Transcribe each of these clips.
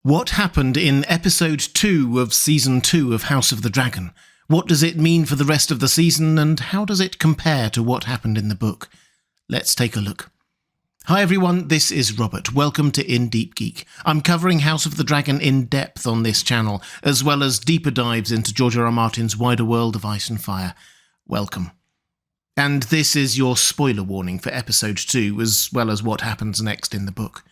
What happened in episode 2 of season 2 of House of the Dragon? What does it mean for the rest of the season, and how does it compare to what happened in the book? Let's take a look. Hi everyone, this is Robert. Welcome to In Deep Geek. I'm covering House of the Dragon in depth on this channel, as well as deeper dives into George R. R. Martin's wider world of Ice and Fire. Welcome. And this is your spoiler warning for episode 2, as well as what happens next in the book.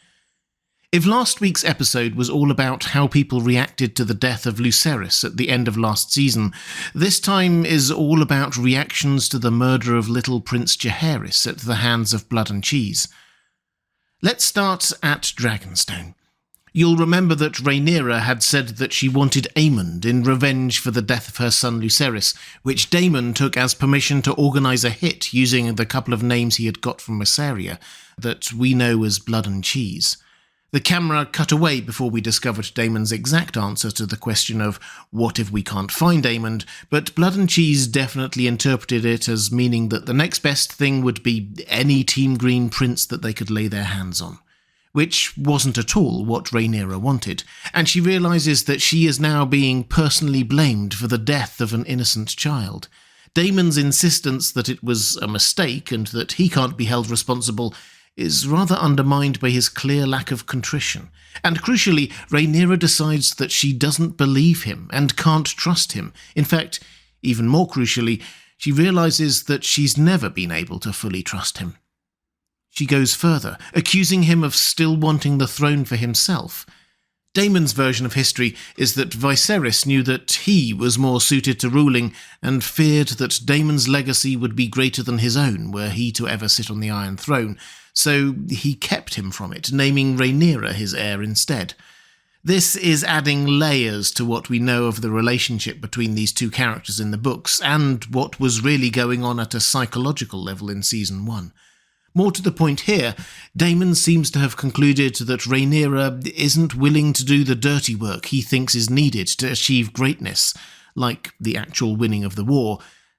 If last week's episode was all about how people reacted to the death of Lucerys at the end of last season, this time is all about reactions to the murder of little Prince Charis at the hands of Blood and Cheese. Let's start at Dragonstone. You'll remember that Rhaenyra had said that she wanted Aemond in revenge for the death of her son Lucerys, which Daemon took as permission to organise a hit using the couple of names he had got from Massaria that we know as Blood and Cheese. The camera cut away before we discovered Daemon's exact answer to the question of what if we can't find Aemond, but Blood and Cheese definitely interpreted it as meaning that the next best thing would be any Team Green prince that they could lay their hands on. Which wasn't at all what Rhaenyra wanted, and she realises that she is now being personally blamed for the death of an innocent child. Daemon's insistence that it was a mistake and that he can't be held responsible is rather undermined by his clear lack of contrition, and crucially, Rhaenyra decides that she doesn't believe him and can't trust him. In fact, even more crucially, she realises that she's never been able to fully trust him. She goes further, accusing him of still wanting the throne for himself. Daemon's version of history is that Viserys knew that he was more suited to ruling and feared that Daemon's legacy would be greater than his own were he to ever sit on the Iron Throne, so he kept him from it, naming Rhaenyra his heir instead. This is adding layers to what we know of the relationship between these two characters in the books and what was really going on at a psychological level in Season 1. More to the point here, Daemon seems to have concluded that Rhaenyra isn't willing to do the dirty work he thinks is needed to achieve greatness, like the actual winning of the war,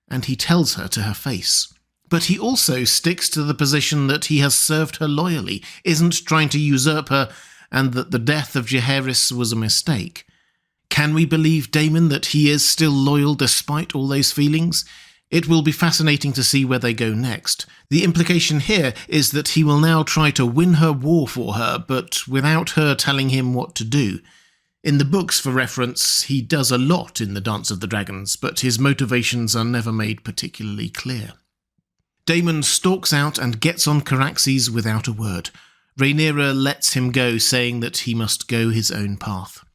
and he tells her to her face. But he also sticks to the position that he has served her loyally, isn't trying to usurp her, and that the death of Charis was a mistake. Can we believe Daemon that he is still loyal despite all those feelings? It will be fascinating to see where they go next. The implication here is that he will now try to win her war for her, but without her telling him what to do. In the books, for reference, he does a lot in the Dance of the Dragons, but his motivations are never made particularly clear. Daemon stalks out and gets on Caraxes without a word. Rhaenyra lets him go, saying that he must go his own path.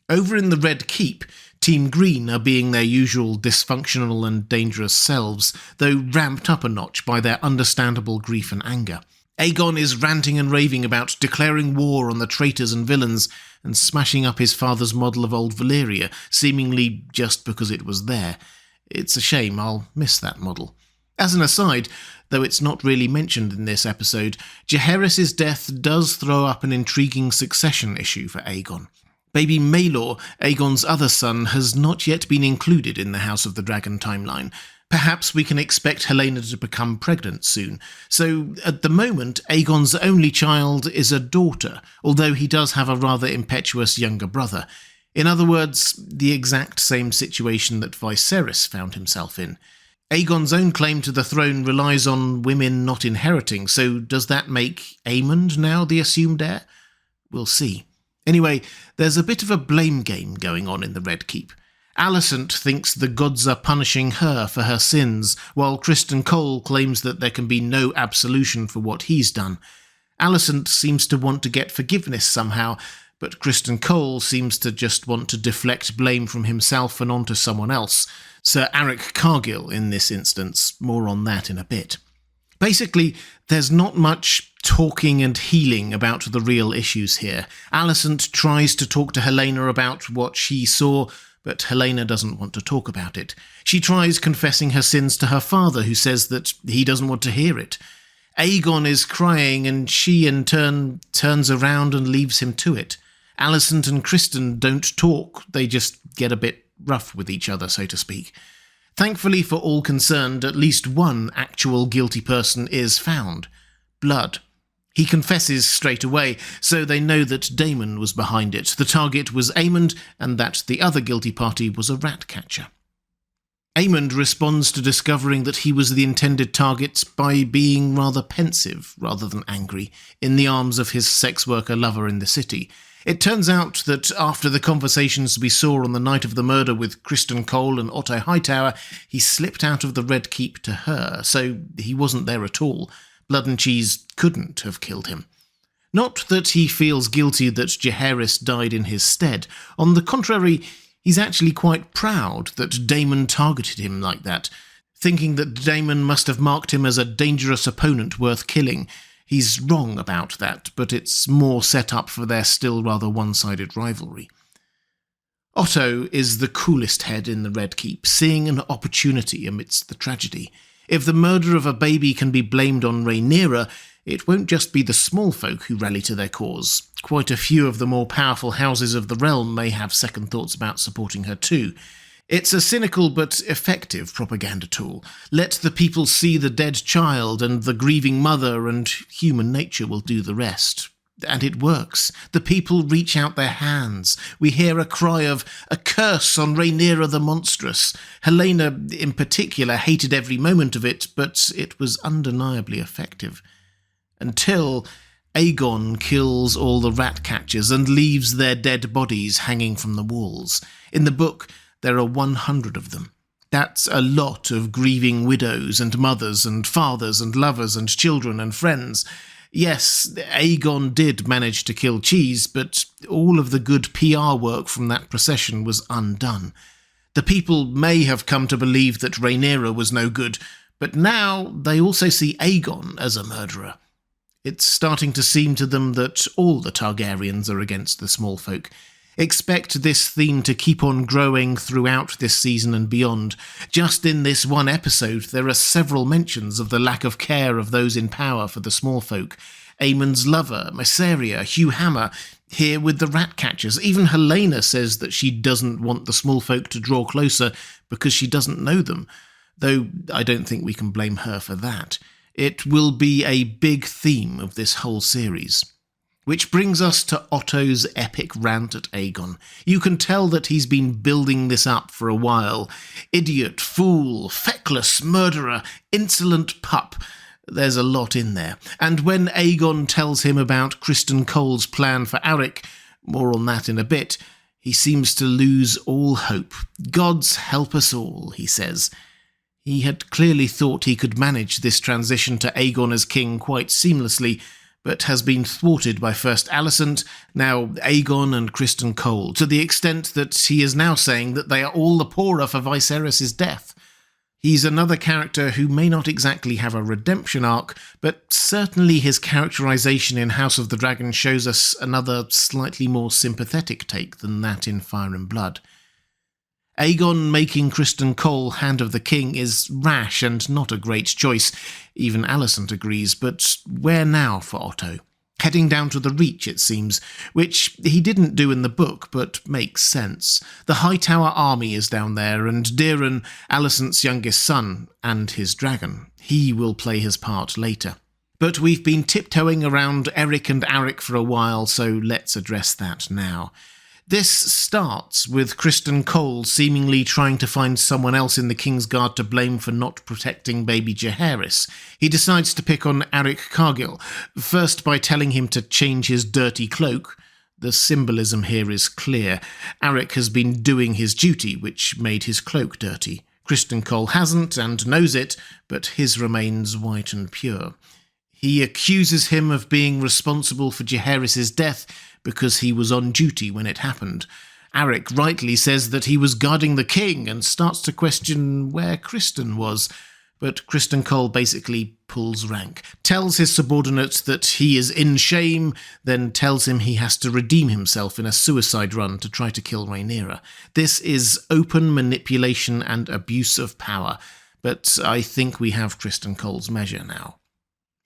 Over in the Red Keep, Team Green are being their usual dysfunctional and dangerous selves, though ramped up a notch by their understandable grief and anger. Aegon is ranting and raving about declaring war on the traitors and villains and smashing up his father's model of old Valyria, seemingly just because it was there. It's a shame, I'll miss that model. As an aside, though it's not really mentioned in this episode, Jaehaerys' death does throw up an intriguing succession issue for Aegon. Baby Maelor, Aegon's other son, has not yet been included in the House of the Dragon timeline. Perhaps we can expect Helaena to become pregnant soon. So, at the moment, Aegon's only child is a daughter, although he does have a rather impetuous younger brother. In other words, the exact same situation that Viserys found himself in. Aegon's own claim to the throne relies on women not inheriting, so does that make Aemond now the assumed heir? We'll see. Anyway, there's a bit of a blame game going on in the Red Keep. Alicent thinks the gods are punishing her for her sins, while Criston Cole claims that there can be no absolution for what he's done. Alicent seems to want to get forgiveness somehow, but Criston Cole seems to just want to deflect blame from himself and onto someone else. Sir Aric Cargill in this instance, more on that in a bit. Basically, there's not much talking and healing about the real issues here. Alicent tries to talk to Helaena about what she saw, but Helaena doesn't want to talk about it. She tries confessing her sins to her father, who says that he doesn't want to hear it. Aegon is crying, and she in turn turns around and leaves him to it. Alicent and Criston don't talk, they just get a bit rough with each other, so to speak. Thankfully for all concerned, at least one actual guilty person is found. Blood. He confesses straight away, so they know that Damon was behind it. The target was Aemond, and that the other guilty party was a rat catcher. Aemond responds to discovering that he was the intended target by being rather pensive, rather than angry, in the arms of his sex worker lover in the city. It turns out that after the conversations we saw on the night of the murder with Criston Cole and Otto Hightower, he slipped out of the Red Keep to her, so he wasn't there at all. Blood and Cheese couldn't have killed him. Not that he feels guilty that Jaehaerys died in his stead. On the contrary, he's actually quite proud that Daemon targeted him like that, thinking that Daemon must have marked him as a dangerous opponent worth killing. He's wrong about that, but it's more set up for their still rather one-sided rivalry. Otto is the coolest head in the Red Keep, seeing an opportunity amidst the tragedy. If the murder of a baby can be blamed on Rhaenyra, it won't just be the small folk who rally to their cause. Quite a few of the more powerful houses of the realm may have second thoughts about supporting her too. It's a cynical but effective propaganda tool. Let the people see the dead child and the grieving mother, and human nature will do the rest. And it works. The people reach out their hands. We hear a cry of, "A curse on Rhaenyra the monstrous." Helena, in particular, hated every moment of it, but it was undeniably effective. Until Aegon kills all the rat catchers and leaves their dead bodies hanging from the walls. In the book, there are 100 of them. That's a lot of grieving widows and mothers and fathers and lovers and children and friends. Yes, Aegon did manage to kill Cheese, but all of the good PR work from that procession was undone. The people may have come to believe that Rhaenyra was no good, but now they also see Aegon as a murderer. It's starting to seem to them that all the Targaryens are against the small folk. Expect this theme to keep on growing throughout this season and beyond. Just in this one episode, there are several mentions of the lack of care of those in power for the small folk. Aemond's lover, Mysaria, Hugh Hammer, here with the rat catchers. Even Helena says that she doesn't want the small folk to draw closer because she doesn't know them, though I don't think we can blame her for that. It will be a big theme of this whole series. Which brings us to Otto's epic rant at Aegon. You can tell that he's been building this up for a while. Idiot, fool, feckless, murderer, insolent pup. There's a lot in there. And when Aegon tells him about Criston Cole's plan for Arryk, more on that in a bit, he seems to lose all hope. Gods help us all, he says. He had clearly thought he could manage this transition to Aegon as king quite seamlessly, but has been thwarted by first Alicent, now Aegon and Criston Cole, to the extent that he is now saying that they are all the poorer for Viserys' death. He's another character who may not exactly have a redemption arc, but certainly his characterization in House of the Dragon shows us another slightly more sympathetic take than that in Fire and Blood. Aegon making Criston Cole Hand of the King is rash and not a great choice, even Alicent agrees, but where now for Otto? Heading down to the Reach, it seems, which he didn't do in the book, but makes sense. The Hightower army is down there, and Daeron, Alicent's youngest son, and his dragon. He will play his part later. But we've been tiptoeing around Eric and Arryk for a while, so let's address that now. This starts with Criston Cole seemingly trying to find someone else in the Kingsguard to blame for not protecting baby Jaehaerys. He decides to pick on Arryk Cargill, first by telling him to change his dirty cloak. The symbolism here is clear. Arryk has been doing his duty, which made his cloak dirty. Criston Cole hasn't, and knows it, but his remains white and pure. He accuses him of being responsible for Jaehaerys' death because he was on duty when it happened. Arryk rightly says that he was guarding the king and starts to question where Criston was, but Criston Cole basically pulls rank, tells his subordinates that he is in shame, then tells him he has to redeem himself in a suicide run to try to kill Rhaenyra. This is open manipulation and abuse of power, but I think we have Criston Cole's measure now.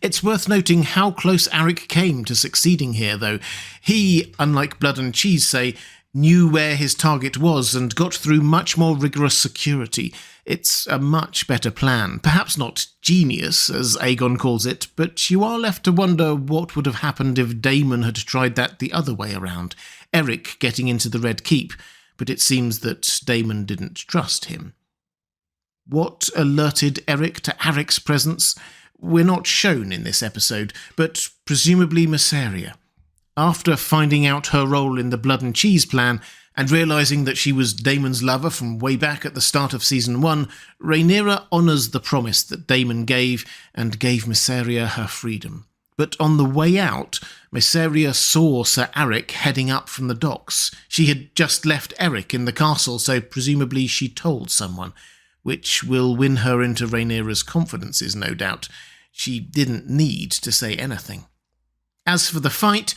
It's worth noting how close Arryk came to succeeding here, though. He, unlike Blood and Cheese say, knew where his target was and got through much more rigorous security. It's a much better plan. Perhaps not genius, as Aegon calls it, but you are left to wonder what would have happened if Daemon had tried that the other way around, Eric getting into the Red Keep, but it seems that Daemon didn't trust him. What alerted Eric to Aric's presence? We're not shown in this episode, but presumably Messalina. After finding out her role in the Blood and Cheese plan, and realising that she was Daemon's lover from way back at the start of Season 1, Rhaenyra honours the promise that Daemon gave, and gave Messalina her freedom. But on the way out, Messalina saw Sir Eric heading up from the docks. She had just left Eric in the castle, so presumably she told someone, which will win her into Rhaenyra's confidences, no doubt. She didn't need to say anything. As for the fight,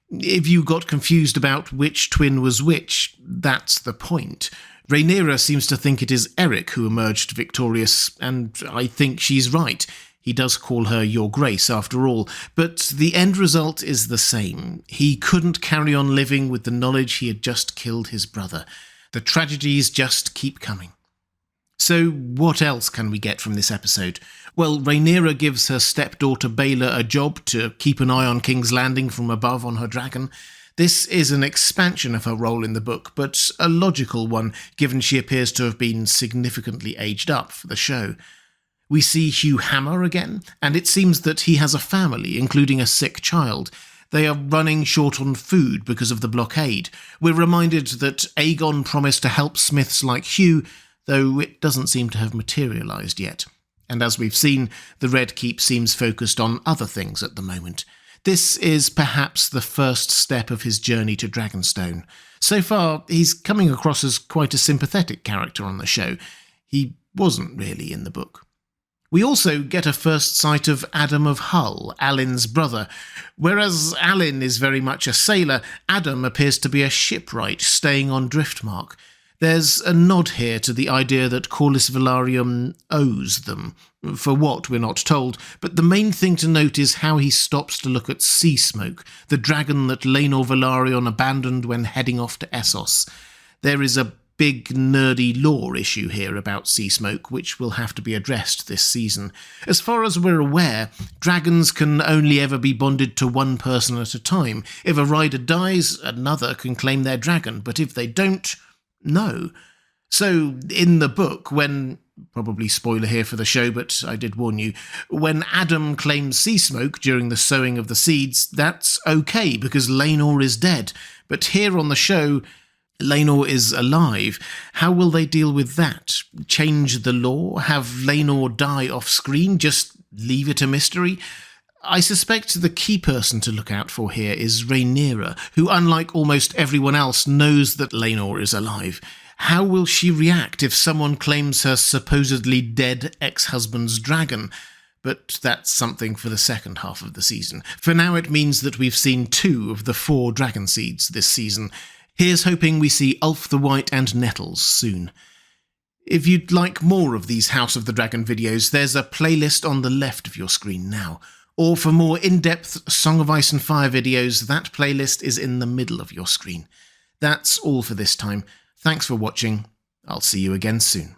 if you got confused about which twin was which, that's the point. Rhaenyra seems to think it is Eric who emerged victorious, and I think she's right. He does call her Your Grace after all, but the end result is the same. He couldn't carry on living with the knowledge he had just killed his brother. The tragedies just keep coming. So what else can we get from this episode? Well, Rhaenyra gives her stepdaughter Baela a job to keep an eye on King's Landing from above on her dragon. This is an expansion of her role in the book, but a logical one, given she appears to have been significantly aged up for the show. We see Hugh Hammer again, and it seems that he has a family, including a sick child. They are running short on food because of the blockade. We're reminded that Aegon promised to help smiths like Hugh, though it doesn't seem to have materialised yet. And as we've seen, the Red Keep seems focused on other things at the moment. This is perhaps the first step of his journey to Dragonstone. So far, he's coming across as quite a sympathetic character on the show. He wasn't really in the book. We also get a first sight of Adam of Hull, Alin's brother. Whereas Alin is very much a sailor, Adam appears to be a shipwright staying on Driftmark. There's a nod here to the idea that Corlys Velaryon owes them. For what, we're not told, but the main thing to note is how he stops to look at Sea Smoke, the dragon that Laenor Velaryon abandoned when heading off to Essos. There is a big nerdy lore issue here about Sea Smoke, which will have to be addressed this season. As far as we're aware, dragons can only ever be bonded to one person at a time. If a rider dies, another can claim their dragon, but if they don't, no. So, in the book, when, probably spoiler here for the show, but I did warn you, when Adam claims Sea Smoke during the sowing of the seeds, that's okay, because Laenor is dead. But here on the show, Laenor is alive. How will they deal with that? Change the law? Have Laenor die off-screen? Just leave it a mystery? I suspect the key person to look out for here is Rhaenyra, who, unlike almost everyone else, knows that Laenor is alive. How will she react if someone claims her supposedly dead ex-husband's dragon? But that's something for the second half of the season. For now, it means that we've seen 2 of the 4 dragon seeds this season. Here's hoping we see Ulf the White and Nettles soon. If you'd like more of these House of the Dragon videos, there's a playlist on the left of your screen now. Or for more in-depth Song of Ice and Fire videos, that playlist is in the middle of your screen. That's all for this time. Thanks for watching. I'll see you again soon.